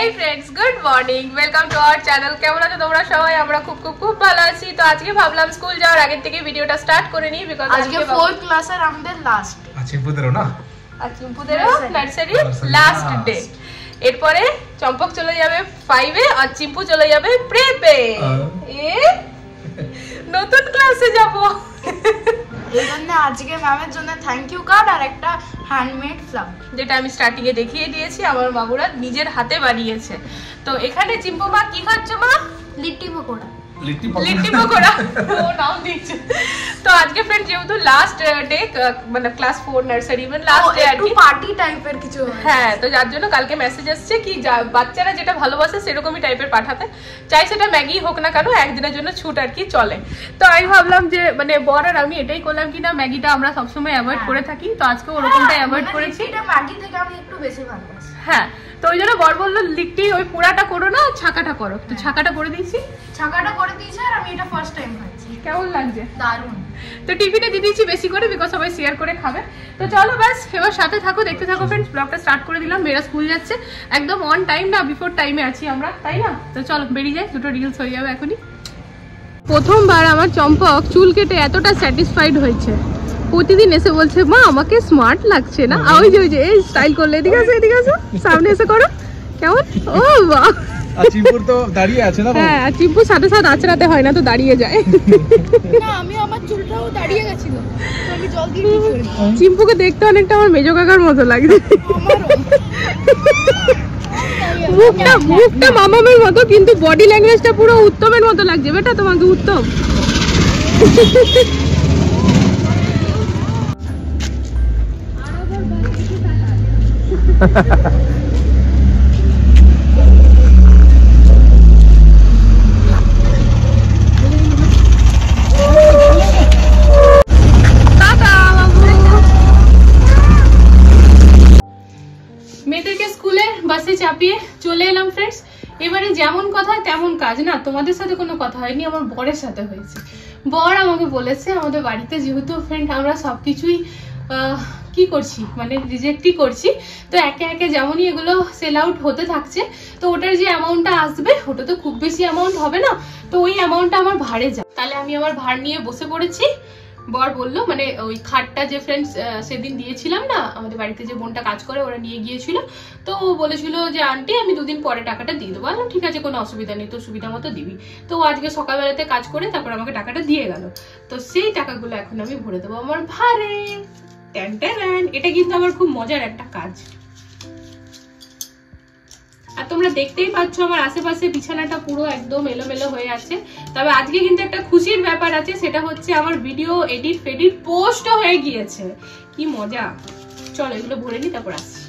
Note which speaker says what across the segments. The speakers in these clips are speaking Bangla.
Speaker 1: Hey friends, good morning. Welcome to our channel. কেমন আছো তোমরা সবাই? আমরা খুব ভালো আছি। তো আজকে ভাবলাম স্কুল যাওয়ার আগে থেকে ভিডিওটা স্টার্ট করে নিই বিকজ
Speaker 2: আজকে 4th ক্লাস আর আমাদের লাস্ট।
Speaker 1: চিম্পুদেরও না? চিম্পুদেরও নার্সারি লাস্ট ডে। এরপরে চম্পক চলে যাবে 5 এ আর চিম্পু চলে যাবে প্রেপে। নতুন ক্লাসে যাব।
Speaker 2: এইজন্য আজকে ম্যামের জন্য থ্যাংক ইউ কার্ড আর একটা হ্যান্ডমেড ফ্লাগ
Speaker 1: যেটা আমি স্টার্টিং এ দেখিয়ে দিয়েছি আমার বাবুরা নিজের হাতে বানিয়েছে। তো এখানে চিম্পু মা কি খাচ্ছো মা?
Speaker 2: লিট্টি পকোড়া।
Speaker 1: লিট্টি পকোড়া ও নাম দিচ্ছে। তো আজকে फ्रेंड যেহেতু লাস্ট ডে মানে ক্লাস 4 নার্সারি মানে লাস্ট ডে আর কি
Speaker 2: পার্টি টাইপের কিছু
Speaker 1: হ্যাঁ, তো যার জন্য কালকে মেসেজ আসছে কি বাচ্চারা যেটা ভালোবাসে সেরকমই টাইপের পাঠাতে চাই, সেটা ম্যাগি হোক না কেন একদিনের জন্য ছুট আর কি চলে। তো আমি ভাবলাম যে মানে বর আর আমি এটাই করলাম কি না ম্যাগিটা আমরা সবসময় অ্যাভয়েড করে থাকি, তো আজকে ওরকমটাই অ্যাভয়েড করেছি।
Speaker 2: এটা ম্যাগি থেকে আমি একটু বেশি ভালোবাসি।
Speaker 1: হ্যাঁ, তো ওই জন্য বর বললো লিট্টি ওই পোড়াটা করো না ছাকাটা করো, তো ছাকাটা করে দিয়েছি।
Speaker 2: ছাকাটা করে দিয়েছি আর আমি এটা ফার্স্ট টাইম খাচ্ছি।
Speaker 1: কেমন লাগছে?
Speaker 2: দারুণ।
Speaker 1: তো টিফিনে দিয়ে দিয়েছি বেশি করে বিকজ সবাই শেয়ার করে খাবে। তো চলো ব্যাস এবার সাথে থাকো, দেখতে থাকো फ्रेंड्स। ব্লগটা স্টার্ট করে দিলাম। মেয়েরা স্কুল যাচ্ছে একদম অন টাইম না, বিফোর টাইমে আছি আমরা, তাই না? তো চলো বেরিয়ে যাই, দুটো রিলস হয়ে যাবে এখনই। প্রথমবার আমার চম্পক চুল কেটে এতটা স্যাটিসফাইড হয়েছে, প্রতিদিন এসে বলছে মা আমাকে স্মার্ট লাগছে না। ওই যে এই স্টাইল করলে এদিকে আসো সামনে এসে করো। কেমন? ও বাহ,
Speaker 3: চিম্পুর তো দাঁড়িয়ে আছে না?
Speaker 1: হ্যাঁ, চিম্পুর সাথে সাথে আঁচড়াতে হয় না, তো দাঁড়িয়ে যায়।
Speaker 2: না আমি আমার চুলটাও দাঁড়িয়ে গেছিল, তো আমি জল দিয়ে ঠিক করে দিই।
Speaker 1: চিম্পুকে দেখতে অনেকটা আমার মেজো কাকার মতো লাগছে। মুখটা মামামের মতো, কিন্তু বডি ল্যাঙ্গুয়েজটা পুরো উত্তমের মতো লাগছে। বেটা তোমাকে উত্তম। মেয়েদেরকে স্কুলে বাসে চাপিয়ে চলে এলাম फ्रेंड्स। এবারে যেমন কথা তেমন কাজ না, তোমাদের সাথে কোনো কথা হয়নি, আমার বরের সাথে হয়েছে। বর আমাকে বলেছে আমাদের বাড়িতে যেহেতু फ्रेंड আমরা সবকিছুই কি করছি মানে রিজেক্টই করছি, তো একে একে যেমনই এগুলো সেল আউট হতে থাকছে, তো ওটার যে অ্যামাউন্টটা আসবে ওটা তো খুব বেশি অ্যামাউন্ট হবে না, তো ওই অ্যামাউন্টটা আমার ভাড়ে যায়। তাহলে আমি আমার ভাড় নিয়ে বসে পড়েছি। বর বললো মানে ওই খাটটা যে फ्रेंड्स সেদিন দিয়েছিলাম না, আমাদের বাড়িতে যে বোনটা কাজ করে ওরা নিয়ে গিয়েছিল, তো ও বলেছিল যে আন্টি আমি 2 দিন পরে টাকাটা দিয়ে দেবো। বললাম ঠিক আছে কোনো অসুবিধা নেই, তো সুবিধা মতো দিবি। তো ও আজকে সকালবেলাতে কাজ করে তারপর আমাকে টাকাটা দিয়ে গেল, তো সেই টাকাগুলো এখন আমি ভরে দেবো আমার ভাড়ে। এটা কিন্তু আমার খুব মজার একটা কাজ। আর তোমরা দেখতেই পাচ্ছ আমার আশেপাশে বিছানাটা পুরো একদম এলোমেলো হয়ে আছে। তবে আজকে কিন্তু একটা খুশির ব্যাপার আছে, সেটা হচ্ছে আমার ভিডিও এডিট পোস্ট হয়ে গিয়েছে। কি মজা! চলো এগুলো ভরে নি তারপর আসছি।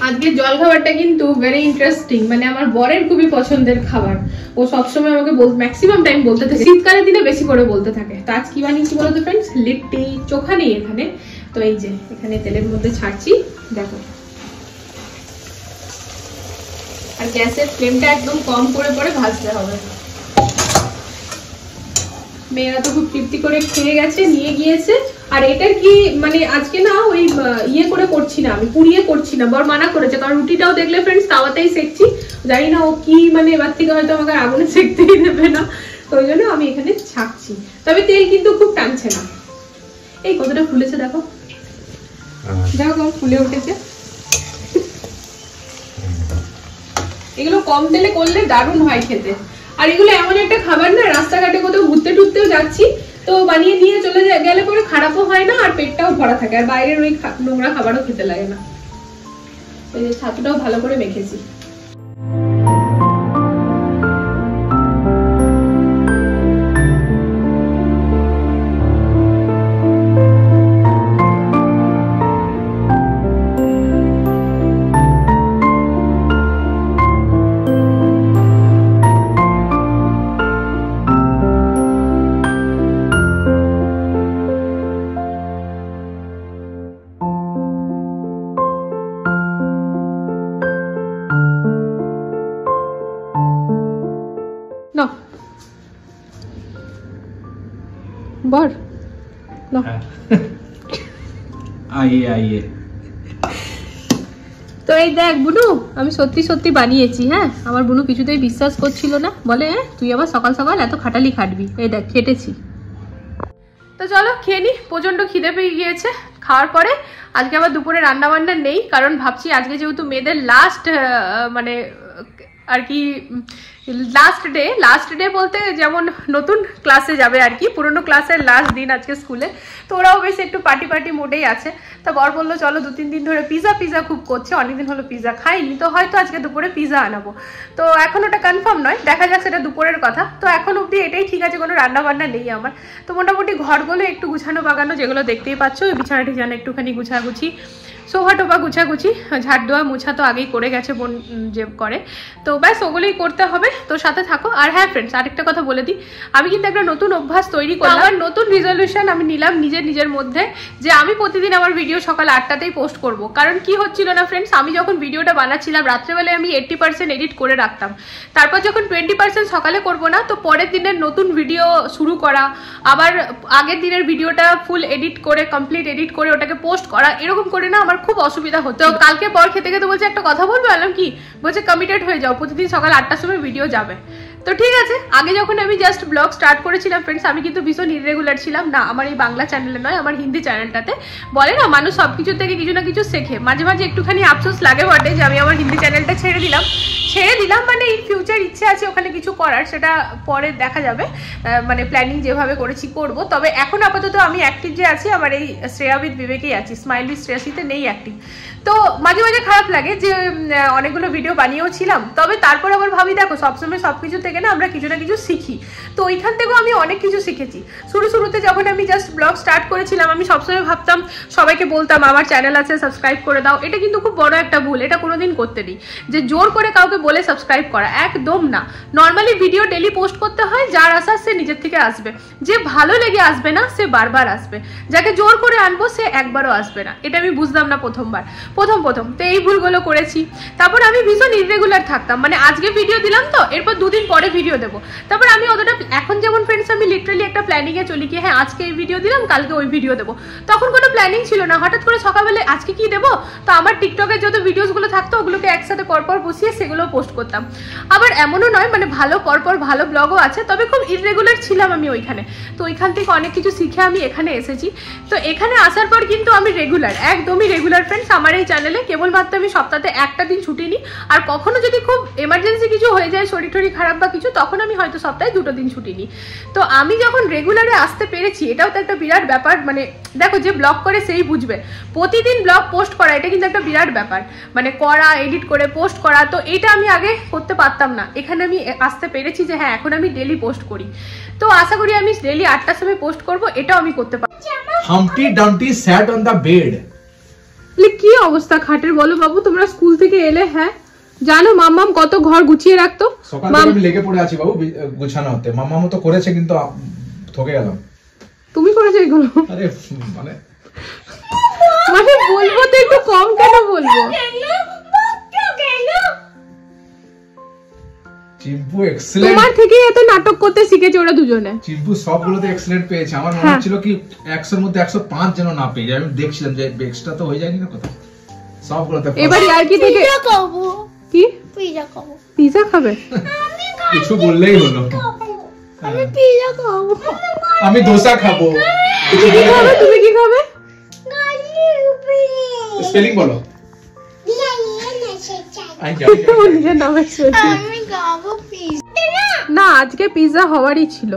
Speaker 1: আজকে জল খাবারটা কিন্তু ভেরি ইন্টারেস্টিং, মানে আমার বরের খুবই পছন্দের খাবার। ও সবসময় আমাকে ম্যাক্সিমাম টাইম বলতে থাকে, শীতকালের দিনে বেশি করে বলতে থাকে। তো আজ কি বানিয়েছি বলতো फ्रेंड्स? লিট্টি। চোখা নেই এখানে, তো এই যে এখানে তেলের মধ্যে ছাড়ছি দেখো। আর গ্যাসের ফ্লেমটা একদম কম করে পরে ভাজতে হবে। মেয়েরা তো খুব তৃপ্তি করে খেয়ে গেছে, নিয়ে গিয়েছে। আর এটা কি মানে আজকে না ওই ইয়ে করে করছি না, আমি পুড়িয়ে করছি না, বর মানা করেছে, কারণ রুটিটাও দেখলে फ्रेंड्स তাওয়াতেই সেকছি। জানি না ও কি মানে এবার থেকে হয়তো আমাকে আগুনে সেকতেই দেবে না, তো ওই জন্য আমি এখানে ছাকছি। তবে তেল কিন্তু খুব টানছে না। এই কতটা ফুলেছে দেখো, দেখো কেমন ফুলে উঠেছে। এগুলো কম তেলে করলে দারুণ হয় খেতে। আর এগুলো এমন একটা খাবার না, রাস্তাঘাটে কোথাও ঘুরতে টুরতেও যাচ্ছি তো বানিয়ে নিয়ে চলে গেলে পরে খারাপও হয় না, আর পেটটাও ভরা থাকে, আর বাইরের ওই নোংরা খাবারও খেতে লাগে না। এই যে ছাতুটাও ভালো করে মেখেছি। बर
Speaker 3: आइए आइए।
Speaker 1: तो এই দেখ বুনু, আমি সত্যি সত্যি বানিয়েছি। হ্যাঁ, আমার বুনু কিছুতেই বিশ্বাস করছিল না, বলে তুই আবার সকাল সকাল এত খাটালি খাটবি। এই দেখ খেটেছি। তো চলো খেয়ে নি, প্রচন্ড খিদে পেয়ে গিয়েছে। খাওয়ার পরে আজকে আবার দুপুরে রান্না বান্না নেই, কারণ ভাবছি আজকে যেহেতু মেয়েদের লাস্ট মানে আর কি লাস্ট ডে বলতে যেমন নতুন ক্লাসে যাবে আর কি, পুরোনো ক্লাসের লাস্ট দিন আজকে স্কুলে। তো ওরাও বেশ একটু পার্টি মোডেই আছে। তা বর বললো চলো 2-3 দিন ধরে পিজা খুব করছে, অনেকদিন হলো পিজা খাইনি, তো হয়তো আজকে দুপুরে পিজা আনাবো। তো এখন ওটা কনফার্ম নয়, দেখা যাক, সেটা দুপুরের কথা। তো এখন অবধি এটাই ঠিক আছে, কোনো রান্না বান্না নেই আমার। তো মোটামুটি ঘরগুলো একটু গুছানো বাগানো, যেগুলো দেখতেই পাচ্ছ, বিছানা টিছানা একটুখানি গুছাগুছি, সোফা টোফা গুছাগুছি, ঝাড় দেওয়া মোছা তো আগেই করে গেছে বোন যে করে, তো ব্যাস ওগুলোই করতে হবে। তো সাথে থাকো। আর হ্যাঁ ফ্রেন্ডস, আরেকটা কথা বলে দিই, আমি কিন্তু একটা নতুন অভ্যাস তৈরি করলাম, আমার নতুন রিজলিউশন আমি নিলাম নিজের মধ্যে, যে আমি প্রতিদিন আমার ভিডিও সকাল 8টাতেই পোস্ট করব। কারণ কি হচ্ছিল না ফ্রেন্ডস, আমি যখন ভিডিওটা বানাচ্ছিলাম রাত্রেবেলায় আমি 80% এডিট করে রাখতাম, তারপর যখন 20% সকালে করব না, তো পরের দিনের নতুন ভিডিও শুরু করা, আবার আগের দিনের ভিডিওটা ফুল এডিট করে কমপ্লিট এডিট করে ওটাকে পোস্ট করা, এরকম করে না আমার খুব অসুবিধা হতো। কালকে পর খেতে খেতে বলছে একটা কথা বলবো, বললাম কি, বলছে কমিটেড হয়ে যাও, প্রতিদিন সকাল 8টার সময় ভিডিও যাবে। তো ঠিক আছে, আগে যখন আমি জাস্ট ব্লগ স্টার্ট করেছিলাম ফ্রেন্ডস, আমি কিন্তু ভীষণ ইরেগুলার ছিলাম না, আমার এই বাংলা চ্যানেলে নয়, আমার হিন্দি চ্যানেলটাতে। বলে না মানুষ সবকিছু থেকে কিছু না কিছু শেখে, মাঝে মাঝে একটুখানি আফসোস লাগে বটে যে আমি আমার হিন্দি চ্যানেলটা ছেড়ে দিলাম মানে ইন ফিউচার ইচ্ছে আছে ওখানে কিছু করার, সেটা পরে দেখা যাবে, মানে প্ল্যানিং যেভাবে করেছি করব। তবে এখন আপাতত আমি অ্যাক্টিভ যে আছি আমার এই শ্রেয়া উইথ বিবেকেই আছি, স্মাইল উইথ শ্রেয়াসিতে নেই অ্যাক্টিভ। তো মাঝে মাঝে খারাপ লাগে যে অনেকগুলো ভিডিও বানিয়েও ছিলাম, তবে তারপর আবার ভাবি দেখো সবসময় সবকিছু থেকে না আমরা কিছু না কিছু শিখি, তো ওইখান থেকেও আমি অনেক কিছু শিখেছি। শুরুতে যখন আমি জাস্ট ব্লগ স্টার্ট করেছিলাম, আমি সবসময় ভাবতাম, সবাইকে বলতাম আমার চ্যানেল আছে সাবস্ক্রাইব করে দাও, এটা কিন্তু খুব বড় একটা ভুল, এটা কোনোদিন করতে নেই, যে জোর করে কাউকে বলে সাবস্ক্রাইব করা, একদম না। নর্মালি ভিডিও ডেলি পোস্ট করতে হয়, যার আসার সে নিজের থেকে আসবে, যে ভালো লেগে আসবে না সে বারবার আসবে, যাকে জোর করে আনবো সে একবারও আসবে না, এটা আমি বুঝলাম না প্রথম তো এই ভুলগুলো করেছি। তারপর আমি ভীষণ ইরেগুলার থাকতাম, মানে আজকে ভিডিও দিলাম তো এরপর 2 দিন পরে ভিডিও দেবো, তারপর আমি অতটা, এখন যেমন ফ্রেন্ডস আমি লিটারালি একটা প্ল্যানিং এ চলি, কি হ্যাঁ আজকে এই ভিডিও দিলাম কালকে ওই ভিডিও দেবো, তখন কোনো প্ল্যানিং ছিল না, হঠাৎ করে সকালবেলা আজকে কি দেবো, তো আমার টিকটকের যত ভিডিওসগুলো থাকতো ওগুলোকে একসাথে পরপর বসিয়ে সেগুলো পোস্ট করতাম। আবার এমনও নয়, মানে ভালো পরপর ভালো ব্লগও আছে, তবে খুব ইরেগুলার ছিলাম আমি ওইখানে। তো ওইখান থেকে অনেক কিছু শিখে আমি এখানে এসেছি। তো এখানে আসার পর কিন্তু আমি রেগুলার, একদমই রেগুলার ফ্রেন্ডস আমার এই চ্যানেলে। কেবলমাত্র আমি সপ্তাহে একটা দিন ছুটি নিই, আর কখনো যদি খুব এমার্জেন্সি কিছু হয়ে যায়, শরীর টরীর খারাপ বা কিছু, তখন আমি হয়তো সপ্তাহে 2 দিন ছুটি নিই। তো আমি যখন রেগুলারে আসতে পেরেছি, এটাও তো একটা বিরাট ব্যাপার। মানে দেখো, যে ব্লগ করে সেই বুঝবে, প্রতিদিন ব্লগ পোস্ট করা এটা কিন্তু একটা বিরাট ব্যাপার, মানে করা, এডিট করে পোস্ট করা, তো এটা আমি আগে করতে পারতাম না। এখানে আমি আসতে পেরেছি যে হ্যাঁ এখন আমি ডেলি পোস্ট করি, তো আশা করি আমি ডেলি 8টার সময় পোস্ট করব, এটাও আমি করতে পারবো।
Speaker 3: Humpty Dumpty sat on the bed.
Speaker 1: কি অবস্থা খাটের বলো বাবু, তোমরা স্কুল থেকে এলে, হ্যাঁ জানো মাম্মাম কত ঘর গুছিয়ে রাখতো,
Speaker 3: সকাল থেকে আমি লেগে পড়ে আছি বাবু গুছানো হতে, মাম্মাম তো করেছে কিন্তু ঠকে গেলাম।
Speaker 1: তুমি করেছো এগুলো?
Speaker 3: আরে মানে
Speaker 1: বলবো তো একটু কম কেন বলবো?
Speaker 3: চিম্পু এক্সেলেন্ট,
Speaker 1: তোমার থেকে এত নাটক করতে শিখেছে ওরা দুজনে।
Speaker 3: চিম্পু সবগুলোতে এক্সেলেন্ট পেয়েছে, আমার মনে হচ্ছিল কি 100 এর মধ্যে 105 যেন না পেয়ে যায়। আমি দেখছিলাম যে এক্সট্রা তো হয়ে যায়নি না কথা, সবগুলোতে।
Speaker 1: এবার আর কি থেকে
Speaker 2: খাবো,
Speaker 1: কি
Speaker 2: পিজা খাবো।
Speaker 1: পিজা খাবে?
Speaker 3: কিছু বললেই হলো,
Speaker 2: আমি পিজা খাবো,
Speaker 3: আমি দোসা খাবো।
Speaker 1: তুমি কি খাবে? তুমি কি খাবে?
Speaker 3: স্পেলিং বলো।
Speaker 1: না আজকে পিজা হওয়ারই ছিল,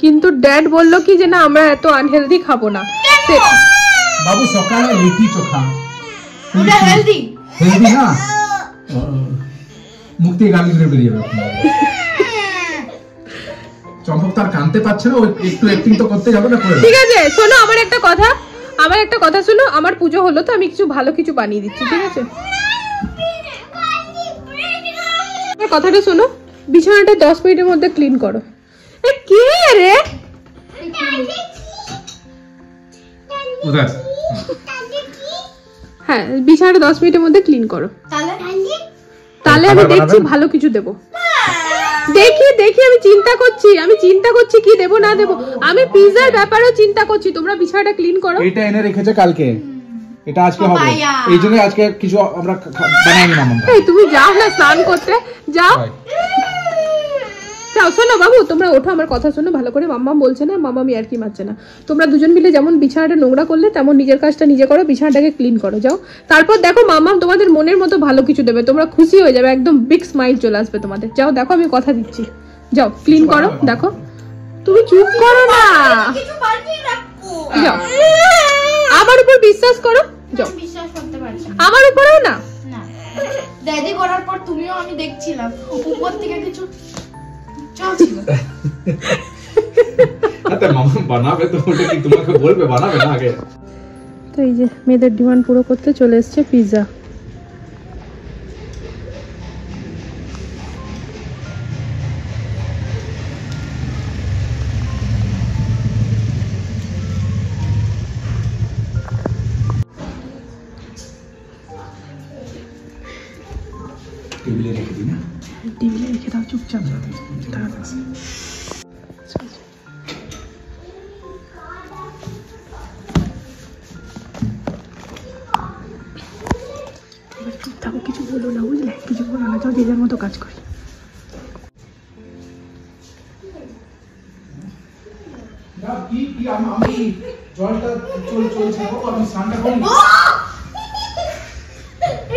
Speaker 1: কিন্তু ড্যাড বলল কি যে না আমরা এত আনহেলদি খাবো না।
Speaker 3: বাবু সকালে লিটি চোখা
Speaker 2: ওটা হেলদি
Speaker 3: হেলদি না, মুক্তি গালি করে বেরিয়ে যাবে। চম্পক তার কানতে পারছে না, ওই একটু অ্যাক্টিং তো করতে যাবে না।
Speaker 1: ঠিক আছে শোনো, আমার একটা কথা শোনো, আমার পুজো হলো তো আমি কিছু ভালো কিছু বানিয়ে দিচ্ছি, ঠিক আছে? কথাটা শোনো, বিছানাটা 10 মিনিটের মধ্যে ক্লিন করো। কে রে? হ্যাঁ বিছানাটা 10 মিনিটের মধ্যে ক্লিন করো, তাহলে আমি দেখছি ভালো কিছু দেবো। দেখি আমি চিন্তা করছি কি দেবো না দেবো, আমি পিজার ব্যাপারেও চিন্তা করছি। তোমরা বিছানাটা ক্লিন করো।
Speaker 3: এটা এনে রেখেছে কালকে, এটা আজকে হবে, এই জন্য আজকে কিছু আমরা বানাইনি মামা।
Speaker 1: এই তুমি যাও না স্নান করতে, যাও যাও। শোনো বাবু, তোমরা ওঠো, আমার কথা শোনো ভালো করে। মাম্মা বলছে না, মাম্মা আর কি মারছে না। তোমরা দুজন মিলে যেমন বিছানাটা নোংরা করলে তেমন নিজের কাজটা নিজে করো, বিছানাটাকে ক্লিন করো। যাও, তারপর দেখো মাম্মা তোমাদের মনের মতো ভালো কিছু দেবে, তোমরা খুশি হয়ে যাবে, একদম বিগ স্মাইল চলে আসবে তোমাদের। যাও দেখো, আমি কথা দিচ্ছি, যাও ক্লিন করো। দেখো তুমি চুপ করো না, যাও আমার উপর বিশ্বাস করো, যাও।
Speaker 2: বিশ্বাস করতে পারছি
Speaker 1: আমার উপরেও না,
Speaker 2: দাদি করার পর তুমিও আমি দেখছিলাম উপর থেকে কিছু চলছিল।
Speaker 3: আচ্ছা মামা বানাবে তো, ওটা কি তোমাকে বলবে বানাবে না আগে?
Speaker 1: তো এই যে মেয়েদের ডিমান্ড পুরো করতে চলে এসেছে পিৎজা।
Speaker 3: টেবিলে রেখে দিই না,
Speaker 1: টেবিলে রেখে দাও চুপচাপ। থাকো, কিছু বলো না, বুঝলে? কিছু বলো না, যাও যে যার মতো কাজ করি।
Speaker 3: আমি জলটা চলছে, আমি স্নানটা করি।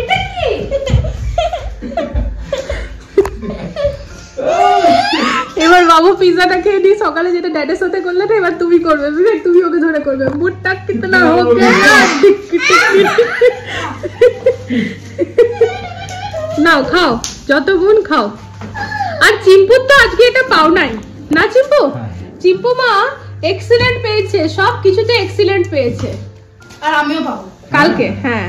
Speaker 2: এটা কি?
Speaker 1: এবার বাবু পিৎজাটা খেয়ে নি, সকালে যেটা ড্যাডের সাথে করলে না, এবার তুমি করবে, বিবেক তুমি ওকে ধরে করবে। মুডটা কিতনা হোকে নাও, খাও যত গুণ খাও। আর চিম্পুর তো আজকে এটা পাও নাই না চিম্পু? চিম্পু মা এক্সিলেন্ট পেয়েছে, সব কিছুতে এক্সিলেন্ট পেয়েছে।
Speaker 2: আর আমিও পাবো
Speaker 1: কালকে। হ্যাঁ,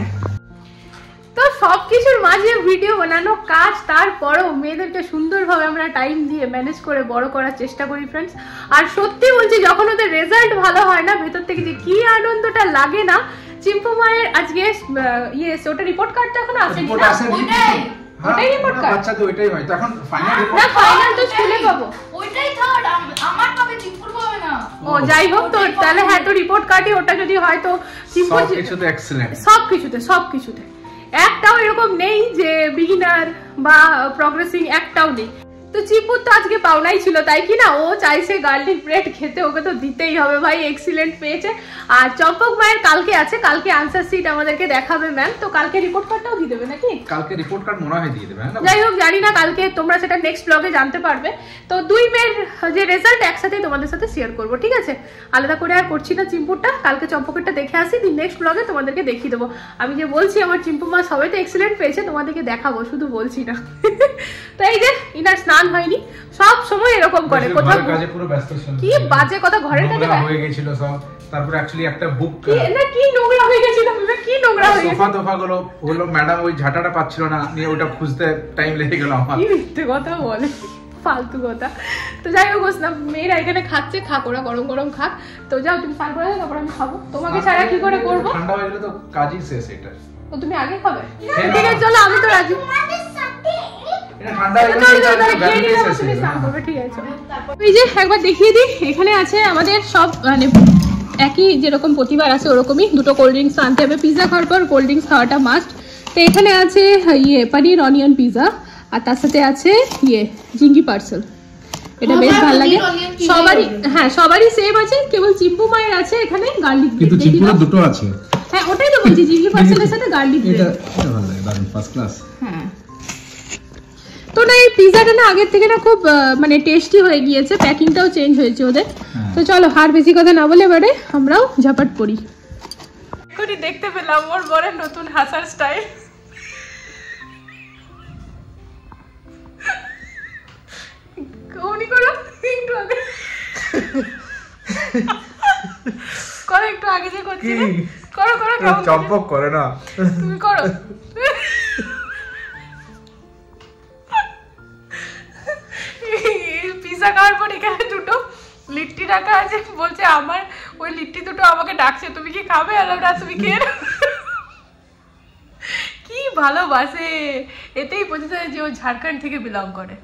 Speaker 1: তো সবকিছুর মাঝে ভিডিও বানানো কাজ, তারপরেও মেয়েদেরকে সুন্দরভাবে আমরা টাইম দিয়ে ম্যানেজ করে বড় করার চেষ্টা করি ফ্রেন্ডস। আর সত্যি বলছি, যখন ওদের রেজাল্ট ভালো হয় না, ভেতর থেকে যে কি আনন্দটা লাগে না। চিম্পু মায়ের আজকে ওটা রিপোর্ট কার্ডটা এখন আসেনি না? ওটাই রিপোর্ট কার্ড।
Speaker 3: আচ্ছা, তো ওইটাই হয় তখন ফাইনাল রিপোর্ট।
Speaker 1: না, ফাইনাল তো স্কুলে পাবো।
Speaker 2: ওইটাই থার্ড, আমার পাবে চিম্পুর পাবে না।
Speaker 1: ও যাই হোক, তো তাহলে হ্যাঁ, তো রিপোর্ট কার্ডই ওটা যদি হয় তো চিম্পু
Speaker 3: সবকিছুতে এক্সেলেন্ট,
Speaker 1: সবকিছুতে একটাও এরকম নেই যে বিগিনার বা প্রগ্রেসিং, একটাও নেই। তো চিম্পুর তো আজকে পাওনাই ছিল, তাই কি না? ও চাইছে গার্লিক ব্রেড খেতে, ওকে তো দিতেই হবে ভাই, এক্সিলেন্ট পেয়েছে। আর চম্পক মায়ের কালকে আছে, কালকে আনসার শিট আমাদেরকে দেখাবে ম্যাম, তো কালকে রিপোর্ট কার্ডটাও দিয়ে দেবে নাকি?
Speaker 3: কালকে রিপোর্ট কার্ড মনে হয় দিয়ে দেবে না?
Speaker 1: যাই হোক, জানি না, কালকে তোমরা সেটা নেক্সট ব্লগে জানতে পারবে। তো দুই মেয়ের যে রেজাল্ট একসাথে তোমাদের সাথে শেয়ার করবো, ঠিক আছে? আলাদা করে আর করছি না চিম্পুরটা, কালকে চম্পকেরটা দেখে আসি, নেক্সট ব্লগে তোমাদেরকে দেখিয়ে দেবো। আমি যে বলছি আমার চিম্পু মা সবাই তো এক্সিলেন্ট পেয়েছে, তোমাদেরকে দেখাবো, শুধু বলছি না। তো এই যে ইনার স্নান হয়নি, সব সময় এরকম করে, কোথাও
Speaker 3: কাজে পুরো ব্যস্ত ছিল।
Speaker 1: কি বাজে কথা, ঘরের কাজে
Speaker 3: হয়ে গিয়েছিল সব। তারপর অ্যাকচুয়ালি একটা বুক
Speaker 1: না, কি নোংরা হয়ে গেছিল, কি নোংরা হয়ে গেছিল,
Speaker 3: সোফা গুলো হলো, ম্যাডাম ওই ঝাঁটাটা পাচ্ছিল না, নিয়ে ওটা খুঁজতে টাইম লেগে গেল আমার।
Speaker 1: কি মিথ্যে কথা বলে, ফালতু কথা। তো যাই হোক, মেয়েরা এখানে খাচ্ছে, খাক, ওরা গরম গরম খাক। তো যাও তুমি স্নান করে, তারপর আমি খাবো। তোমাকে ছাড়া কি করে করবো?
Speaker 3: ঠান্ডা হয়ে গেলে তো কাজই শেষ। এটা
Speaker 1: তো তুমি আগে খাবে? ঠিক আছে, চলো, আমি তো রাজি। এই যে একবার দেখিয়ে দিই, এখানে আছে আমাদের সব, মানে একই যেরকম প্রতিবার আছে ওরকমই। দুটো কোল্ড ড্রিঙ্কস আনতে হবে, পিৎজা খাওয়ার পর কোল্ড ড্রিঙ্কস খাওয়াটা মাস্ট। তো এখানে আছে পনির অনিয়ন পিৎজা, আর তার সাথে আছে জিঙ্গি পার্সেল। এটা বেশ ভালো লাগে সবারই। হ্যাঁ, সবারই সেম আছে, কেবল চিম্পু মায়ের আছে এখানে গার্লিক ব্রেড। কিন্তু চিম্পুর দুটো আছে। হ্যাঁ, ওটাই তো বলছি, জিঙ্গি পার্সেলের সাথে গার্লিক ব্রেড। এটা ভালো লাগে, দারুণ, ফার্স্ট ক্লাস। হ্যাঁ, তো না এই পিৎজাটা না আগের থেকে না খুব মানে টেস্টি হয়ে গিয়েছে, প্যাকিংটাও চেঞ্জ হয়েছে ওদের। তো চলো আর বেশি কথা না বলে এবারে আমরাও ঝাপাট পড়ি। এখনই দেখতে পেলাম ওর বরের নতুন হাসার স্টাইল। করো একটু আগে, করো একটু আগে যে করছি, করো করো,
Speaker 3: চম্পক করে না,
Speaker 1: তুমি করো। পিৎজা খাওয়ার পর এখানে দুটো লিট্টি রাখা আছে, বলছে আমার ওই লিট্টি দুটো আমাকে ডাকছে, তুমি কি খাবে? আর তুমি খেয়ে কি ভালোবাসে, এতেই বোঝা যায় যে ও ঝাড়খণ্ড থেকে বিলং করে।